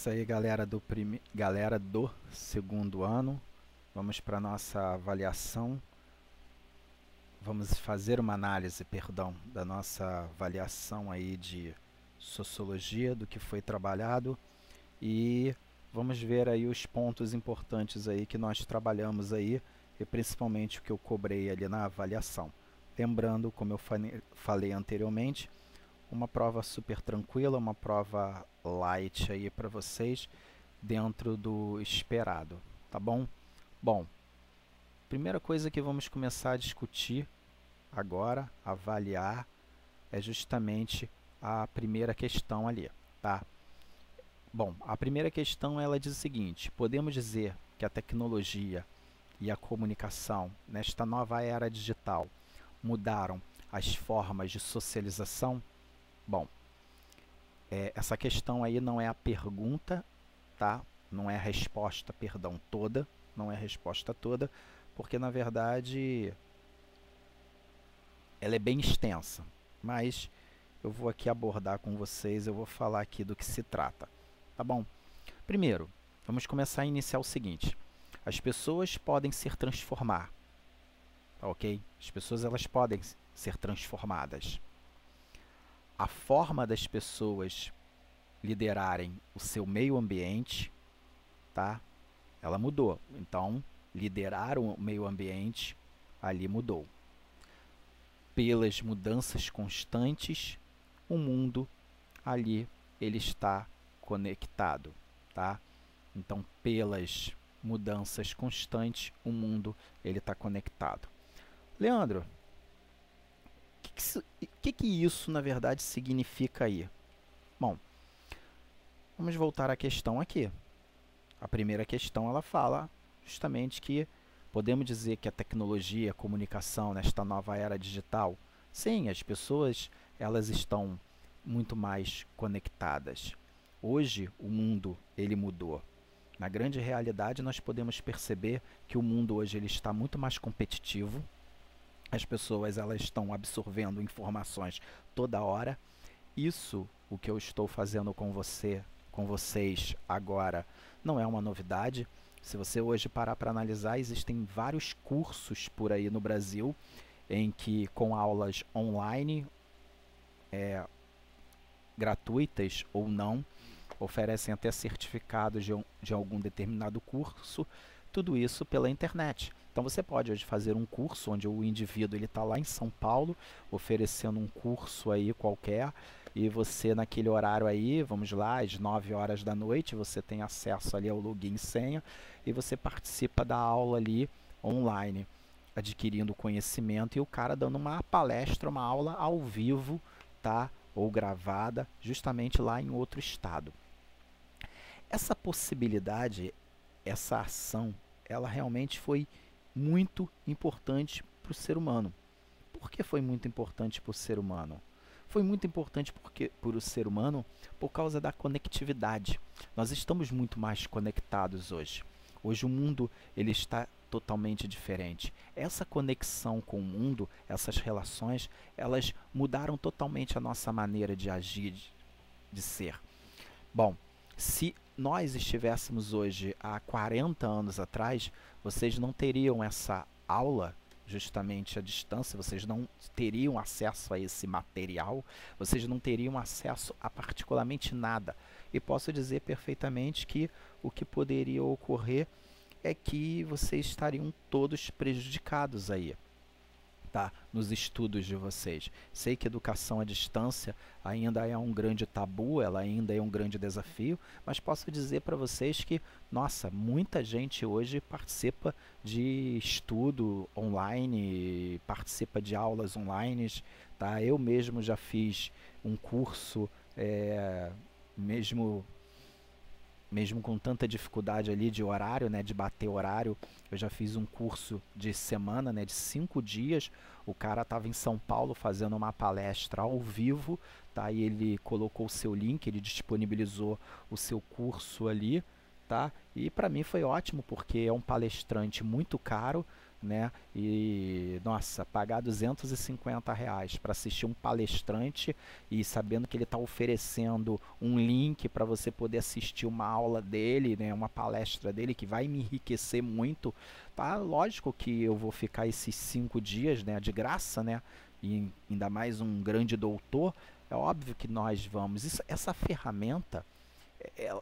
Isso aí, galera do segundo ano. Vamos para nossa avaliação. Vamos fazer uma análise, perdão, da nossa avaliação aí de sociologia, do que foi trabalhado, e vamos ver aí os pontos importantes aí que nós trabalhamos aí, e principalmente o que eu cobrei ali na avaliação. Lembrando, como eu falei anteriormente, uma prova super tranquila, uma prova light aí para vocês, dentro do esperado, tá bom? Bom, primeira coisa que vamos começar a discutir agora, avaliar, é justamente a primeira questão ali, tá? Bom, a primeira questão ela diz o seguinte: podemos dizer que a tecnologia e a comunicação nesta nova era digital mudaram as formas de socialização? Bom, essa questão aí não é a pergunta, tá? Não é a resposta, perdão, toda, não é a resposta toda, porque na verdade ela é bem extensa, mas eu vou aqui abordar com vocês, eu vou falar aqui do que se trata, tá bom? Primeiro, vamos começar a iniciar o seguinte: as pessoas podem se transformar, tá ok? As pessoas elas podem ser transformadas. A forma das pessoas liderarem o seu meio ambiente, tá? Ela mudou. Então, liderar o meio ambiente ali mudou. Pelas mudanças constantes, o mundo ali ele está conectado, tá? Então, pelas mudanças constantes, o mundo ele está conectado. Leandro, o que isso na verdade significa aí? Bom, vamos voltar à questão aqui. A primeira questão ela fala justamente que podemos dizer que a tecnologia, a comunicação nesta nova era digital, sim, as pessoas elas estão muito mais conectadas. Hoje o mundo ele mudou. Na grande realidade nós podemos perceber que o mundo hoje ele está muito mais competitivo. As pessoas elas estão absorvendo informações toda hora. Isso, o que eu estou fazendo com vocês agora, não é uma novidade. Se você hoje parar para analisar, existem vários cursos por aí no Brasil em que com aulas online, gratuitas ou não, oferecem até certificados de algum determinado curso, tudo isso pela internet. Então você pode hoje fazer um curso onde o indivíduo ele está lá em São Paulo oferecendo um curso aí qualquer, e você naquele horário aí, vamos lá, às 9 horas da noite, você tem acesso ali ao login e senha e você participa da aula ali online, adquirindo conhecimento, e o cara dando uma palestra, uma aula ao vivo, tá? Ou gravada, justamente lá em outro estado. Essa possibilidade, essa ação, ela realmente foi muito importante para o ser humano. Por que foi muito importante para o ser humano? Foi muito importante para o ser humano por causa da conectividade. Nós estamos muito mais conectados hoje. Hoje o mundo ele está totalmente diferente. Essa conexão com o mundo, essas relações, elas mudaram totalmente a nossa maneira de agir, de ser. Bom, se nós estivéssemos hoje há 40 anos atrás, vocês não teriam essa aula justamente à distância, vocês não teriam acesso a esse material, vocês não teriam acesso a particularmente nada. E posso dizer perfeitamente que o que poderia ocorrer é que vocês estariam todos prejudicados aí, tá? Nos estudos de vocês. Sei que educação à distância ainda é um grande tabu, ela ainda é um grande desafio, mas posso dizer para vocês que, nossa, muita gente hoje participa de estudo online, participa de aulas online, tá? Eu mesmo já fiz um curso, mesmo com tanta dificuldade ali de horário, né, de bater horário, eu já fiz um curso de semana, né, de 5 dias. O cara estava em São Paulo fazendo uma palestra ao vivo, tá? E ele colocou o seu link, ele disponibilizou o seu curso ali, tá? E para mim foi ótimo, porque é um palestrante muito caro, né? E, nossa, pagar R$ 250 para assistir um palestrante e sabendo que ele está oferecendo um link para você poder assistir uma aula dele, né? Uma palestra dele que vai me enriquecer muito, tá? Lógico que eu vou ficar esses 5 dias, né? De graça, né? E ainda mais um grande doutor, é óbvio que nós vamos. Essa ferramenta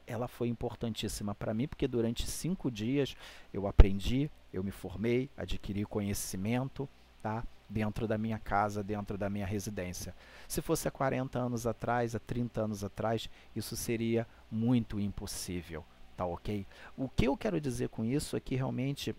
ela foi importantíssima para mim, porque durante 5 dias eu aprendi, eu me formei, adquiri conhecimento, tá? Dentro da minha casa, dentro da minha residência. Se fosse há 40 anos atrás, há 30 anos atrás, isso seria muito impossível, tá ok? O que eu quero dizer com isso é que realmente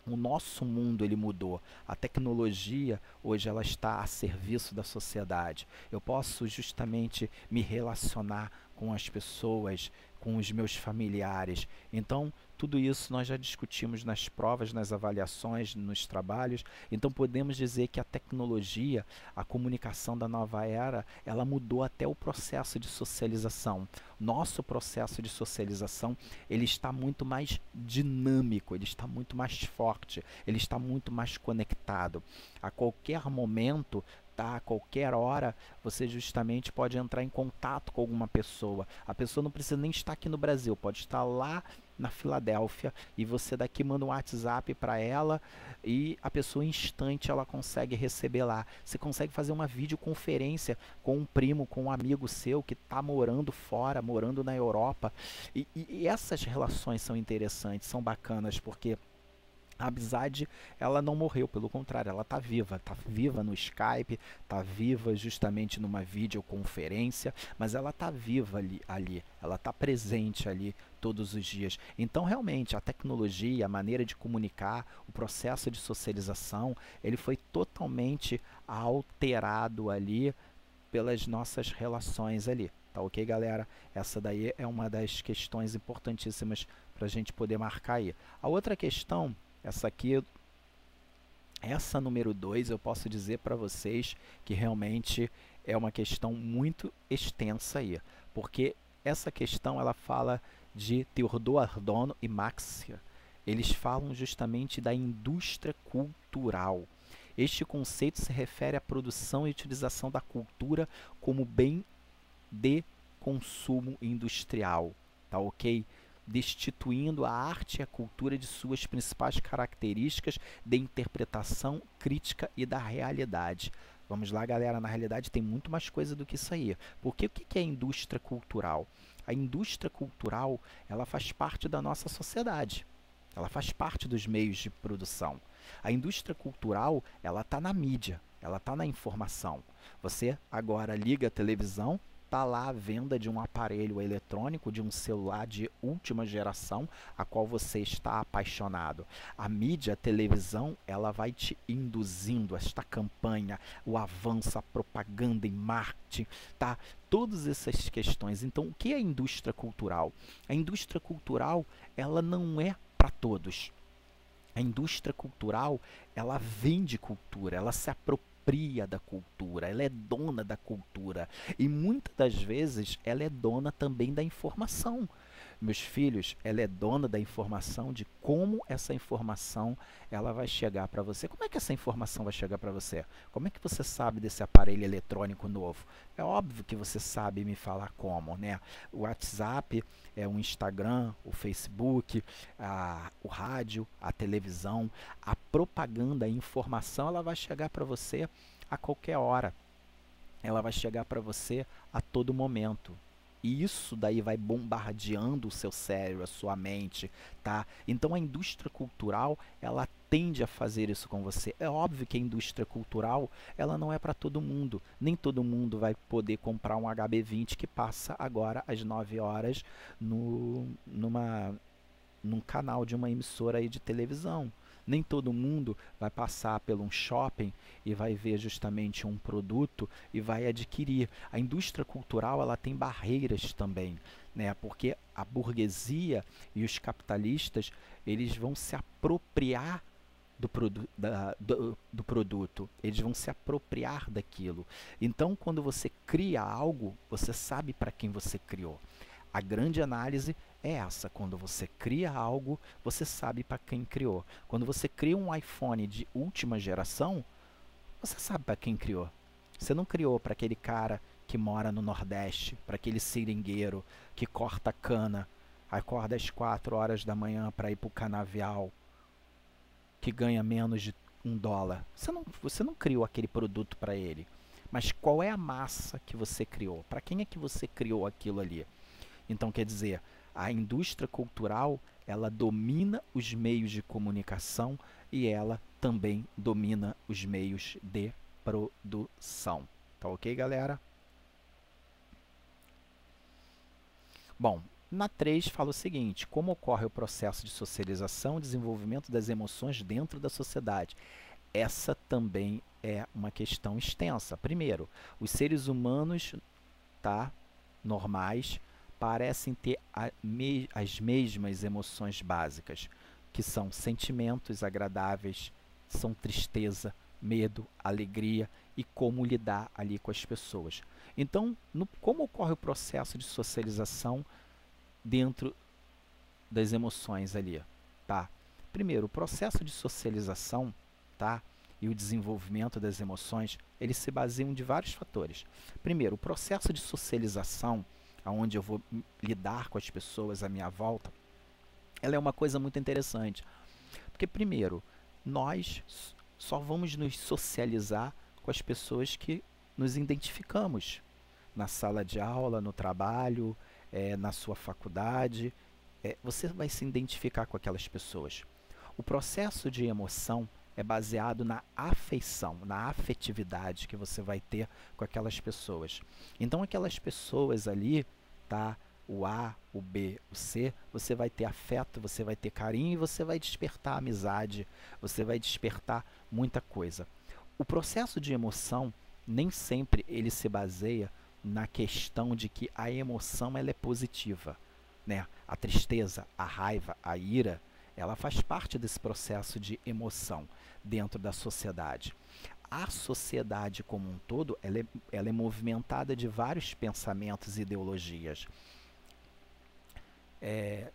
o nosso mundo ele mudou. A tecnologia hoje ela está a serviço da sociedade. Eu posso justamente me relacionar com as pessoas, com os meus familiares. Então, tudo isso nós já discutimos nas provas, nas avaliações, nos trabalhos. Então, podemos dizer que a tecnologia, a comunicação da nova era, ela mudou até o processo de socialização. Nosso processo de socialização, ele está muito mais dinâmico, ele está muito mais forte, ele está muito mais conectado. A qualquer momento, tá? A qualquer hora, você justamente pode entrar em contato com alguma pessoa. A pessoa não precisa nem estar aqui no Brasil, pode estar lá na Filadélfia e você daqui manda um WhatsApp para ela e a pessoa em instante ela consegue receber lá. Você consegue fazer uma videoconferência com um primo, com um amigo seu que está morando fora, morando na Europa. E essas relações são interessantes, são bacanas, porque a amizade, ela não morreu, pelo contrário, ela tá viva no Skype, tá viva justamente numa videoconferência, mas ela tá viva ali, ela tá presente ali todos os dias. Então, realmente, a tecnologia, a maneira de comunicar, o processo de socialização, ele foi totalmente alterado ali pelas nossas relações ali. Tá ok, galera? Essa daí é uma das questões importantíssimas para a gente poder marcar aí. A outra questão, essa número 2, eu posso dizer para vocês que realmente é uma questão muito extensa aí, porque essa questão ela fala de Theodor Adorno e Marx. Eles falam justamente da indústria cultural. Este conceito se refere à produção e utilização da cultura como bem de consumo industrial, tá ok? Destituindo a arte e a cultura de suas principais características de interpretação, crítica e da realidade. Vamos lá, galera, na realidade tem muito mais coisa do que isso aí. Porque o que é a indústria cultural? A indústria cultural, ela faz parte da nossa sociedade. Ela faz parte dos meios de produção. A indústria cultural, ela está na mídia, ela está na informação. Você agora liga a televisão, está lá a venda de um aparelho eletrônico, de um celular de última geração, a qual você está apaixonado. A mídia, a televisão, ela vai te induzindo esta campanha, o avanço, a propaganda em marketing, tá? Todas essas questões. Então, o que é a indústria cultural? A indústria cultural, ela não é para todos. A indústria cultural, ela vende cultura, ela se apropria da cultura, ela é dona da cultura e muitas das vezes ela é dona também da informação. Meus filhos, ela é dona da informação, de como essa informação ela vai chegar para você. Como é que essa informação vai chegar para você? Como é que você sabe desse aparelho eletrônico novo? É óbvio que você sabe me falar como, né? O WhatsApp, o Instagram, o Facebook, o rádio, a televisão, a propaganda, a informação, ela vai chegar para você a qualquer hora. Ela vai chegar para você a todo momento. E isso daí vai bombardeando o seu cérebro, a sua mente, tá? Então a indústria cultural, ela tende a fazer isso com você. É óbvio que a indústria cultural, ela não é para todo mundo. Nem todo mundo vai poder comprar um HB20 que passa agora às 9 horas num canal de uma emissora aí de televisão. Nem todo mundo vai passar por um shopping e vai ver justamente um produto e vai adquirir. A indústria cultural, ela tem barreiras também, né? Porque a burguesia e os capitalistas, eles vão se apropriar do produto, eles vão se apropriar daquilo. Então, quando você cria algo, você sabe para quem você criou. A grande análise é essa. Quando você cria algo, você sabe para quem criou. Quando você cria um iPhone de última geração, você sabe para quem criou. Você não criou para aquele cara que mora no Nordeste, para aquele seringueiro que corta cana, acorda às 4 horas da manhã para ir para o canavial, que ganha menos de $1. Você não criou aquele produto para ele. Mas qual é a massa que você criou? Para quem é que você criou aquilo ali? Então, quer dizer, a indústria cultural, ela domina os meios de comunicação e ela também domina os meios de produção. Tá ok, galera? Bom, na 3 fala o seguinte: como ocorre o processo de socialização e desenvolvimento das emoções dentro da sociedade? Essa também é uma questão extensa. Primeiro, os seres humanos, tá, normais, parecem ter as mesmas emoções básicas, que são sentimentos agradáveis, são tristeza, medo, alegria e como lidar ali com as pessoas. Então, como ocorre o processo de socialização dentro das emoções ali, tá? Primeiro, o processo de socialização, tá, e o desenvolvimento das emoções, eles se baseiam de vários fatores. Primeiro, o processo de socialização, onde eu vou lidar com as pessoas à minha volta, ela é uma coisa muito interessante. Porque, primeiro, nós só vamos nos socializar com as pessoas que nos identificamos. Na sala de aula, no trabalho, na sua faculdade, você vai se identificar com aquelas pessoas. O processo de emoção é baseado na afeição, na afetividade que você vai ter com aquelas pessoas. Então, aquelas pessoas ali, tá? O A, o B, o C, você vai ter afeto, você vai ter carinho e você vai despertar amizade, você vai despertar muita coisa. O processo de emoção, nem sempre ele se baseia na questão de que a emoção ela é positiva, né? A tristeza, a raiva, a ira, ela faz parte desse processo de emoção dentro da sociedade. A sociedade como um todo, ela é movimentada de vários pensamentos e ideologias.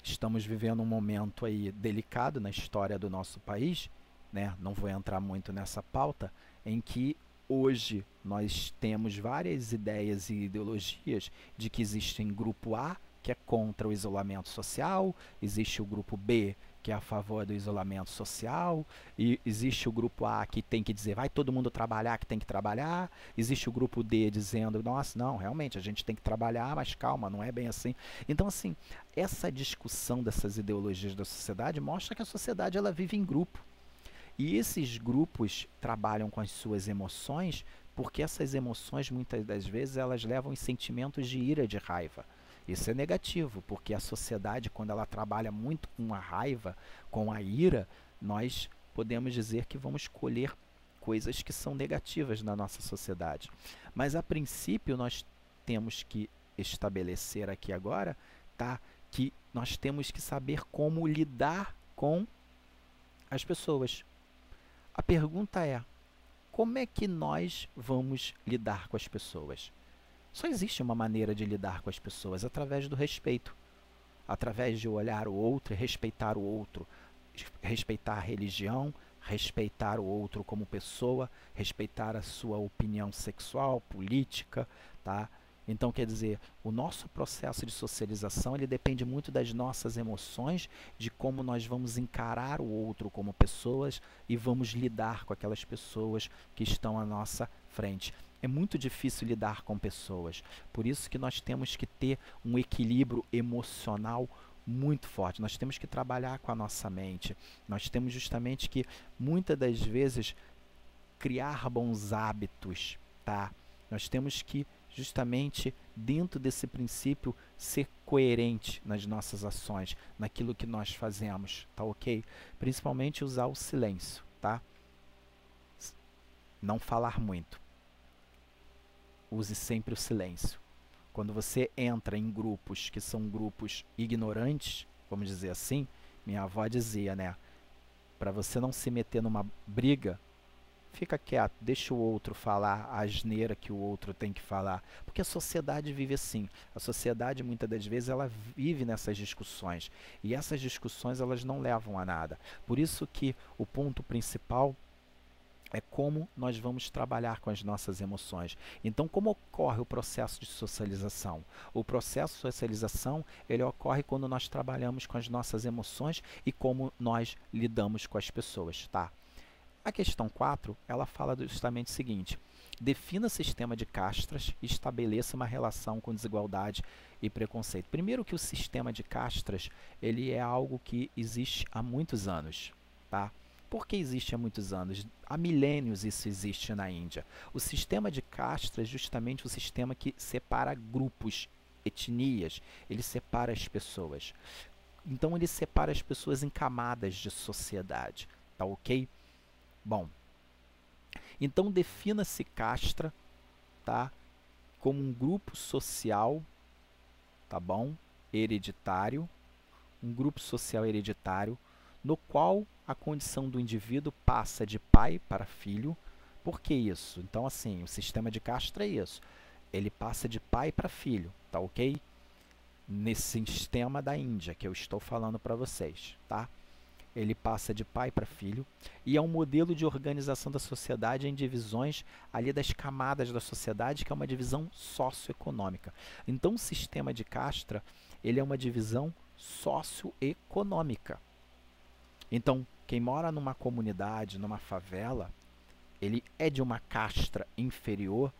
Estamos vivendo um momento aí delicado na história do nosso país, né? Não vou entrar muito nessa pauta, em que hoje nós temos várias ideias e ideologias de que existe um grupo A, que é contra o isolamento social, existe o grupo B, que é a favor do isolamento social, e existe o grupo A que tem que dizer, vai todo mundo trabalhar, que tem que trabalhar, existe o grupo D dizendo, nossa, não, realmente a gente tem que trabalhar, mas calma, não é bem assim. Então, assim, essa discussão dessas ideologias da sociedade mostra que a sociedade ela vive em grupo. E esses grupos trabalham com as suas emoções, porque essas emoções, muitas das vezes, elas levam em sentimentos de ira, de raiva. Isso é negativo, porque a sociedade, quando ela trabalha muito com a raiva, com a ira, nós podemos dizer que vamos colher coisas que são negativas na nossa sociedade. Mas, a princípio, nós temos que estabelecer aqui agora, tá, que nós temos que saber como lidar com as pessoas. A pergunta é, como é que nós vamos lidar com as pessoas? Só existe uma maneira de lidar com as pessoas, através do respeito. Através de olhar o outro e respeitar o outro. Respeitar a religião, respeitar o outro como pessoa, respeitar a sua opinião sexual, política, tá? Então, quer dizer, o nosso processo de socialização, ele depende muito das nossas emoções, de como nós vamos encarar o outro como pessoas e vamos lidar com aquelas pessoas que estão à nossa frente. É muito difícil lidar com pessoas, por isso que nós temos que ter um equilíbrio emocional muito forte. Nós temos que trabalhar com a nossa mente. Nós temos justamente que, muitas das vezes, criar bons hábitos, tá? Nós temos que, justamente, dentro desse princípio, ser coerente nas nossas ações, naquilo que nós fazemos, tá ok? Principalmente usar o silêncio, tá? Não falar muito. Use sempre o silêncio. Quando você entra em grupos que são grupos ignorantes, vamos dizer assim, minha avó dizia, né? Para você não se meter numa briga, fica quieto, deixa o outro falar a asneira que o outro tem que falar. Porque a sociedade vive assim. A sociedade, muitas das vezes, ela vive nessas discussões. E essas discussões, elas não levam a nada. Por isso que o ponto principal é como nós vamos trabalhar com as nossas emoções. Então, como ocorre o processo de socialização? O processo de socialização, ele ocorre quando nós trabalhamos com as nossas emoções e como nós lidamos com as pessoas, tá? A questão 4, ela fala justamente o seguinte: defina sistema de castras e estabeleça uma relação com desigualdade e preconceito. Primeiro que o sistema de castras, ele é algo que existe há muitos anos, tá? Por que existe há muitos anos? Há milênios isso existe na Índia. O sistema de casta é justamente o sistema que separa grupos, etnias, ele separa as pessoas. Então ele separa as pessoas em camadas de sociedade, tá ok? Bom, então defina-se castra, tá, como um grupo social, tá bom? Hereditário, um grupo social hereditário, no qual a condição do indivíduo passa de pai para filho. Por que isso? Então, assim, o sistema de castra é isso. Ele passa de pai para filho, tá ok? Nesse sistema da Índia que eu estou falando para vocês, tá? Ele passa de pai para filho e é um modelo de organização da sociedade em divisões ali das camadas da sociedade, que é uma divisão socioeconômica. Então, o sistema de castra, ele é uma divisão socioeconômica. Então, quem mora numa comunidade, numa favela, ele é de uma castra inferior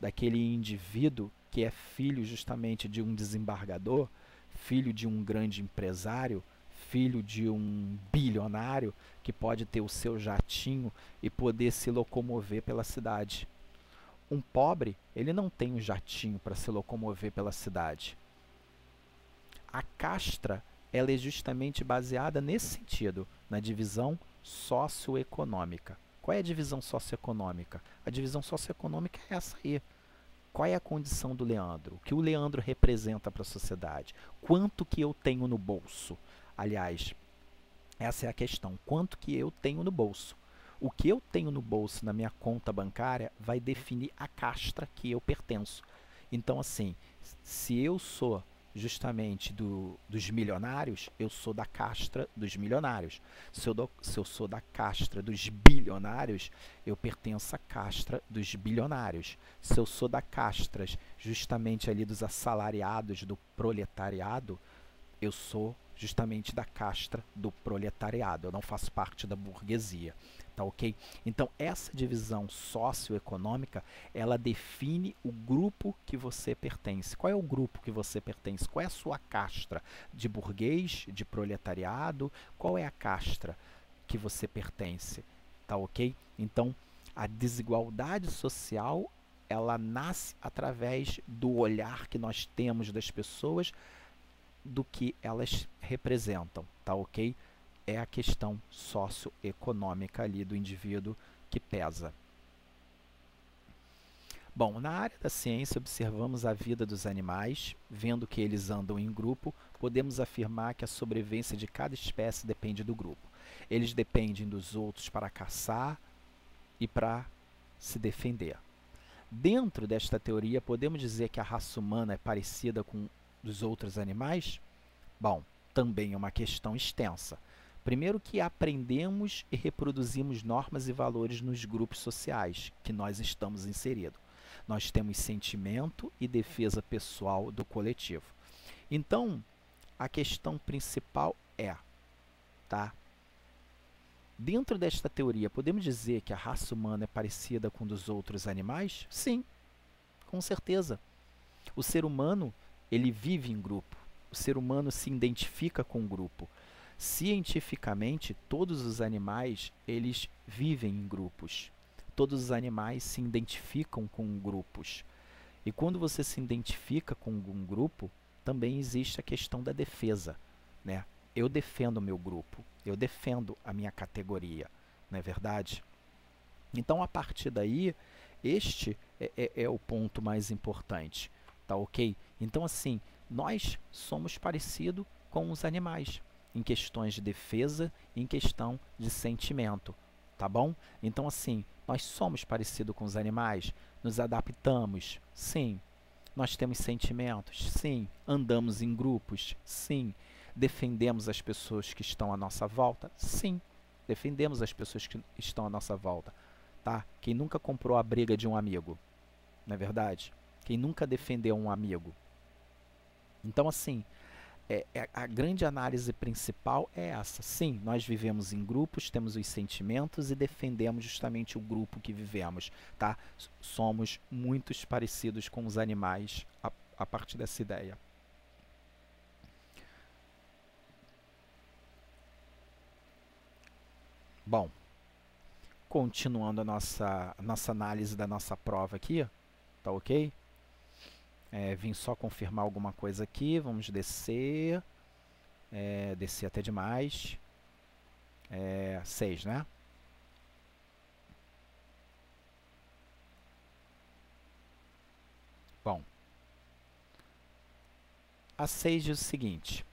daquele indivíduo que é filho justamente de um desembargador, filho de um grande empresário, filho de um bilionário que pode ter o seu jatinho e poder se locomover pela cidade. Um pobre, ele não tem um jatinho para se locomover pela cidade. A castra, ela é justamente baseada nesse sentido, na divisão socioeconômica. Qual é a divisão socioeconômica? A divisão socioeconômica é essa aí. Qual é a condição do Leandro? O que o Leandro representa para a sociedade? Quanto que eu tenho no bolso? Aliás, essa é a questão. Quanto que eu tenho no bolso? O que eu tenho no bolso na minha conta bancária vai definir a castra que eu pertenço. Então, assim, se eu sou justamente dos milionários, eu sou da castra dos milionários. Se eu sou da castra dos bilionários, eu pertenço à castra dos bilionários. Se eu sou da castra justamente ali dos assalariados, do proletariado, eu sou justamente da castra do proletariado. Eu não faço parte da burguesia. Tá ok? Então, essa divisão socioeconômica, ela define o grupo que você pertence. Qual é o grupo que você pertence? Qual é a sua castra? De burguês? De proletariado? Qual é a castra que você pertence? Tá ok? Então, a desigualdade social, ela nasce através do olhar que nós temos das pessoas, do que elas representam, tá ok? É a questão socioeconômica ali do indivíduo que pesa. Bom, na área da ciência observamos a vida dos animais, vendo que eles andam em grupo, podemos afirmar que a sobrevivência de cada espécie depende do grupo. Eles dependem dos outros para caçar e para se defender. Dentro desta teoria, podemos dizer que a raça humana é parecida com dos outros animais? Bom, também é uma questão extensa. Primeiro que aprendemos e reproduzimos normas e valores nos grupos sociais que nós estamos inseridos. Nós temos sentimento e defesa pessoal do coletivo. Então, a questão principal é, tá? Dentro desta teoria, podemos dizer que a raça humana é parecida com dos outros animais? Sim, com certeza. O ser humano, ele vive em grupo. O ser humano se identifica com o grupo. Cientificamente, todos os animais, eles vivem em grupos. Todos os animais se identificam com grupos. E quando você se identifica com um grupo, também existe a questão da defesa, né? Eu defendo o meu grupo, eu defendo a minha categoria, não é verdade? Então, a partir daí, este é o ponto mais importante, tá ok? Então, assim, nós somos parecidos com os animais, em questões de defesa, em questão de sentimento, tá bom? Então, assim, nós somos parecidos com os animais, nos adaptamos, sim. Nós temos sentimentos, sim. Andamos em grupos, sim. Defendemos as pessoas que estão à nossa volta, sim. Defendemos as pessoas que estão à nossa volta, tá? Quem nunca comprou a briga de um amigo, não é verdade? Quem nunca defendeu um amigo? Então, assim, a grande análise principal é essa. Sim, nós vivemos em grupos, temos os sentimentos e defendemos justamente o grupo que vivemos, tá? Somos muito parecidos com os animais a partir dessa ideia. Bom, continuando a nossa análise da nossa prova aqui, tá ok? Vim só confirmar alguma coisa aqui, vamos descer, descer até demais, 6, né? Bom, a 6 diz o seguinte: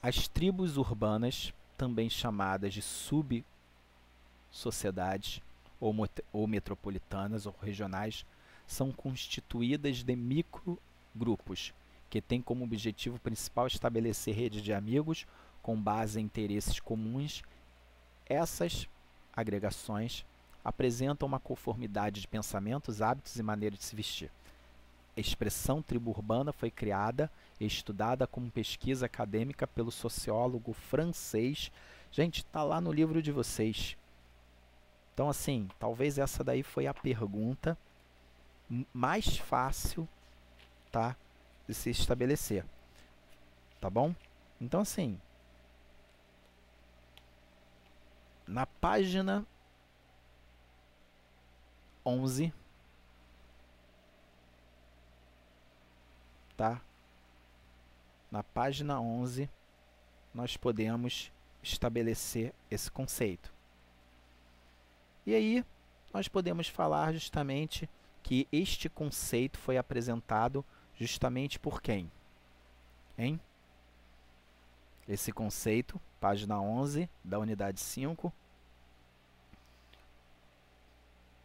as tribos urbanas, também chamadas de subsociedades ou metropolitanas ou regionais, são constituídas de microgrupos que têm como objetivo principal estabelecer redes de amigos com base em interesses comuns. Essas agregações apresentam uma conformidade de pensamentos, hábitos e maneiras de se vestir. A expressão tribo urbana foi criada e estudada como pesquisa acadêmica pelo sociólogo francês. Gente, está lá no livro de vocês. Então, assim, talvez essa daí foi a pergunta mais fácil, tá, de se estabelecer, tá bom? Então, assim, na página 11, tá? Na página 11, nós podemos estabelecer esse conceito. E aí, nós podemos falar justamente que este conceito foi apresentado justamente por quem? Hein? Esse conceito, página 11, da unidade 5,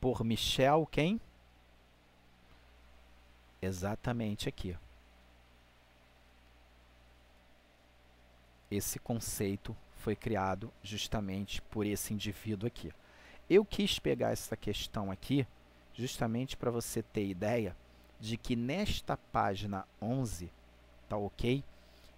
por Michel, quem? Exatamente aqui. Esse conceito foi criado justamente por esse indivíduo aqui. Eu quis pegar essa questão aqui justamente para você ter ideia de que nesta página 11, tá ok?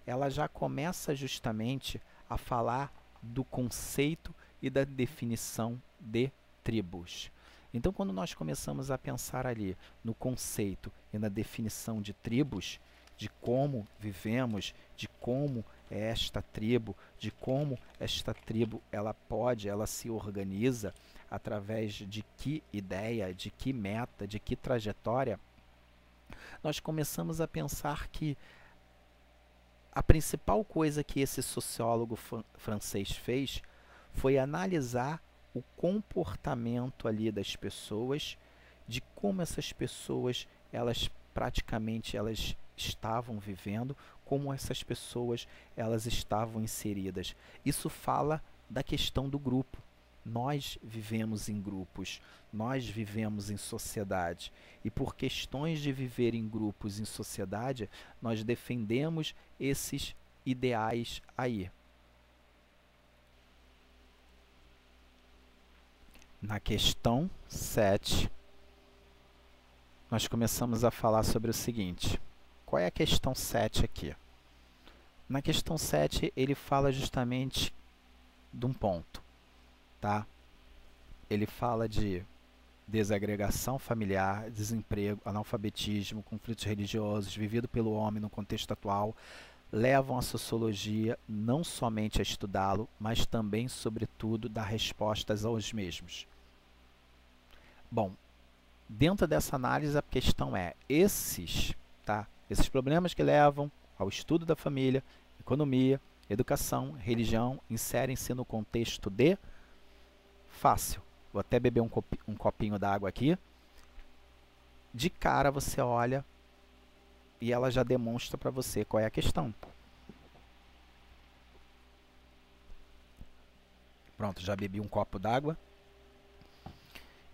Ela já começa justamente a falar do conceito e da definição de tribos. Então, quando nós começamos a pensar ali no conceito e na definição de tribos, de como vivemos, de como é esta tribo, de como esta tribo ela se organiza, através de que ideia, de que meta, de que trajetória, nós começamos a pensar que a principal coisa que esse sociólogo francês fez foi analisar o comportamento ali das pessoas, de como essas pessoas, elas estavam vivendo, como essas pessoas elas estavam inseridas. Isso fala da questão do grupo. Nós vivemos em grupos, nós vivemos em sociedade. E por questões de viver em grupos, em sociedade, nós defendemos esses ideais aí. Na questão 7, nós começamos a falar sobre o seguinte. Qual é a questão 7 aqui? Na questão 7, ele fala justamente de um ponto. Tá? Ele fala de desagregação familiar, desemprego, analfabetismo, conflitos religiosos vivido pelo homem no contexto atual, levam a sociologia não somente a estudá-lo, mas também, sobretudo, dar respostas aos mesmos. Bom, dentro dessa análise a questão é, esses problemas que levam ao estudo da família, economia, educação, religião, inserem-se no contexto de fácil. Vou até beber um copinho d'água aqui. De cara você olha e ela já demonstra para você qual é a questão. Pronto, já bebi um copo d'água.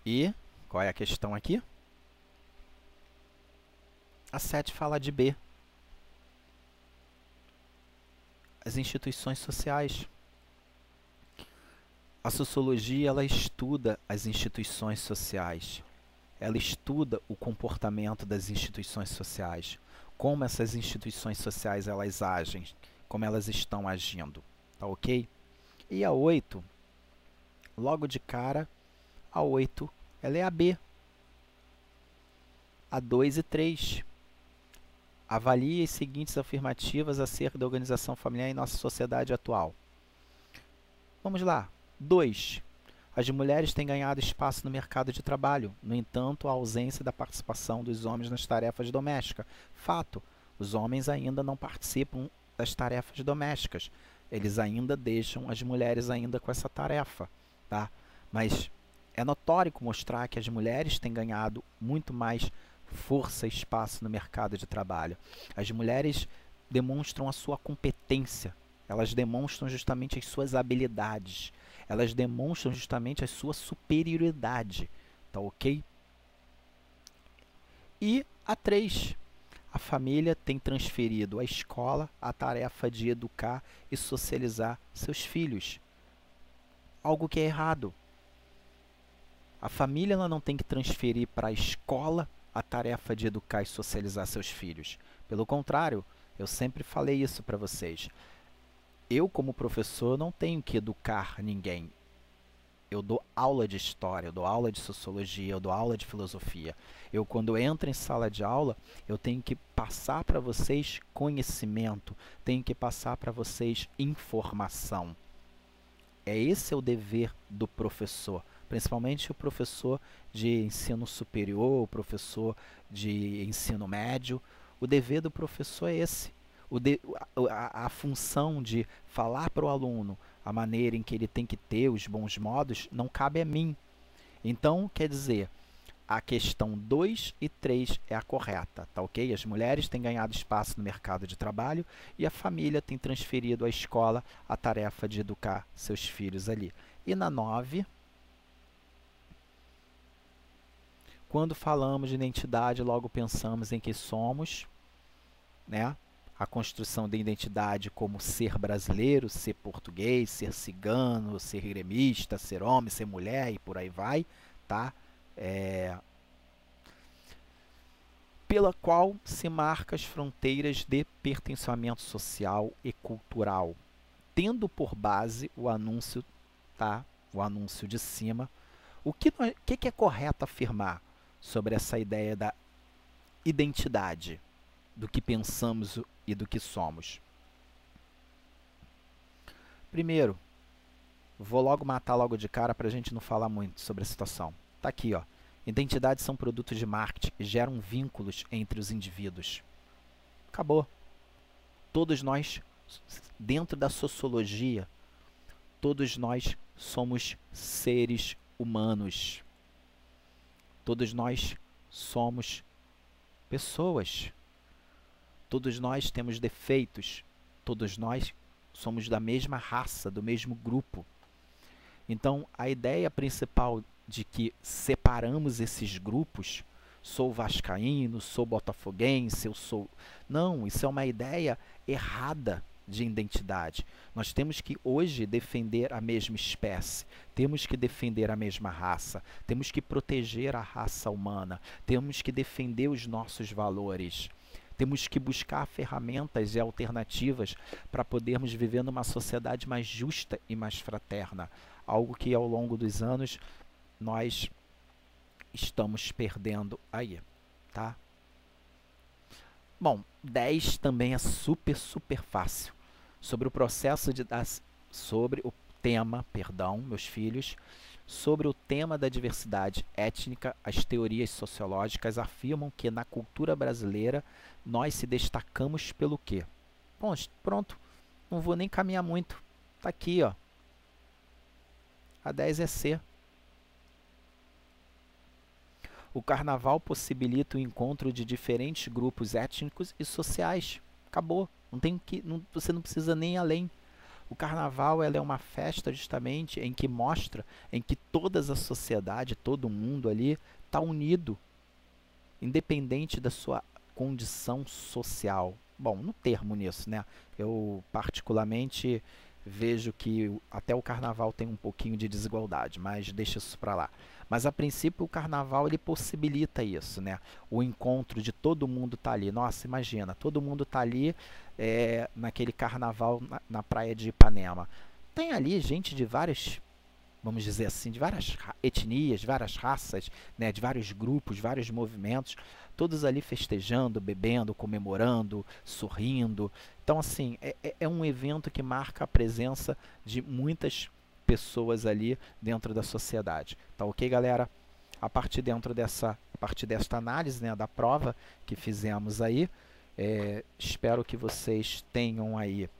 E qual é a questão aqui? A 7 fala de B. As instituições sociais. A sociologia, ela estuda as instituições sociais. Ela estuda o comportamento das instituições sociais. Como essas instituições sociais elas agem, como elas estão agindo. Tá ok? E a 8, logo de cara, a 8 ela é a B. A 2 e 3. Avalie as seguintes afirmativas acerca da organização familiar em nossa sociedade atual. Vamos lá. 2. As mulheres têm ganhado espaço no mercado de trabalho. No entanto, a ausência da participação dos homens nas tarefas domésticas. Fato. Os homens ainda não participam das tarefas domésticas. Eles ainda deixam as mulheres ainda com essa tarefa. Tá? Mas é notório mostrar que as mulheres têm ganhado muito mais força e espaço no mercado de trabalho. As mulheres demonstram a sua competência, elas demonstram justamente as suas habilidades, elas demonstram justamente a sua superioridade, tá ok? E a 3, a família tem transferido à escola a tarefa de educar e socializar seus filhos, algo que é errado. A família ela não tem que transferir para a escola a tarefa de educar e socializar seus filhos. Pelo contrário, eu sempre falei isso para vocês. Eu, como professor, não tenho que educar ninguém. Eu dou aula de história, eu dou aula de sociologia, eu dou aula de filosofia. Eu, quando entro em sala de aula, eu tenho que passar para vocês conhecimento, tenho que passar para vocês informação. Esse é o dever do professor, principalmente o professor de ensino superior, o professor de ensino médio. O dever do professor é esse. A função de falar para o aluno a maneira em que ele tem que ter os bons modos não cabe a mim. Então, quer dizer, a questão 2 e 3 é a correta, tá ok? As mulheres têm ganhado espaço no mercado de trabalho e a família tem transferido à escola a tarefa de educar seus filhos ali. E na 9, quando falamos de identidade, logo pensamos em que somos, né? A construção da identidade como ser brasileiro, ser português, ser cigano, ser gremista, ser homem, ser mulher e por aí vai, tá? Pela qual se marca as fronteiras de pertencimento social e cultural, tendo por base o anúncio, tá? O anúncio de cima. O que é correto afirmar sobre essa ideia da identidade, do que pensamos e do que somos? Primeiro, vou logo matar logo de cara para a gente não falar muito sobre a situação. Tá aqui, ó. Identidades são produtos de marketing e geram vínculos entre os indivíduos. Acabou. Todos nós, dentro da sociologia, todos nós somos seres humanos. Todos nós somos pessoas. Todos nós temos defeitos. Todos nós somos da mesma raça, do mesmo grupo. Então, a ideia principal de que separamos esses grupos, sou vascaíno, sou botafoguense, eu sou... Não, isso é uma ideia errada de identidade. Nós temos que hoje defender a mesma espécie, temos que defender a mesma raça, temos que proteger a raça humana, temos que defender os nossos valores. Temos que buscar ferramentas e alternativas para podermos viver numa sociedade mais justa e mais fraterna. Algo que ao longo dos anos nós estamos perdendo aí, tá? Bom, 10 também é super fácil. Sobre o processo de dar, sobre o tema, perdão, meus filhos, sobre o tema da diversidade étnica, as teorias sociológicas afirmam que na cultura brasileira nós se destacamos pelo quê? Bom, pronto, não vou nem caminhar muito. Tá aqui, ó. A 10 é C. O carnaval possibilita o encontro de diferentes grupos étnicos e sociais. Acabou. Você não precisa nem ir além. O carnaval ela é uma festa justamente em que mostra, em que toda a sociedade, todo mundo ali está unido, independente da sua condição social. Bom, no termo nisso, né? Eu particularmente vejo que até o carnaval tem um pouquinho de desigualdade, mas deixa isso para lá. Mas a princípio o carnaval ele possibilita isso, né? O encontro de todo mundo tá ali. Nossa, imagina, todo mundo tá ali naquele carnaval na praia de Ipanema. Tem ali gente de várias, vamos dizer assim, de várias etnias, de várias raças, né, de vários grupos, vários movimentos, todos ali festejando, bebendo, comemorando, sorrindo. Então, assim, é um evento que marca a presença de muitas pessoas ali dentro da sociedade. Tá ok, galera? A partir desta análise, né, da prova que fizemos aí, espero que vocês tenham aí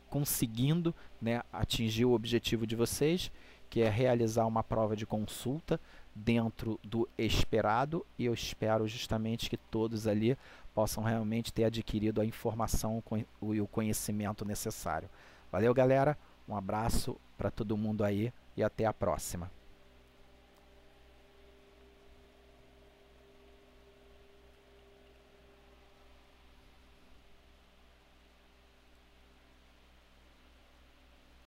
conseguindo, né, atingir o objetivo de vocês, que é realizar uma prova de consulta dentro do esperado, e eu espero justamente que todos ali possam realmente ter adquirido a informação e o conhecimento necessário. Valeu, galera, um abraço para todo mundo aí e até a próxima.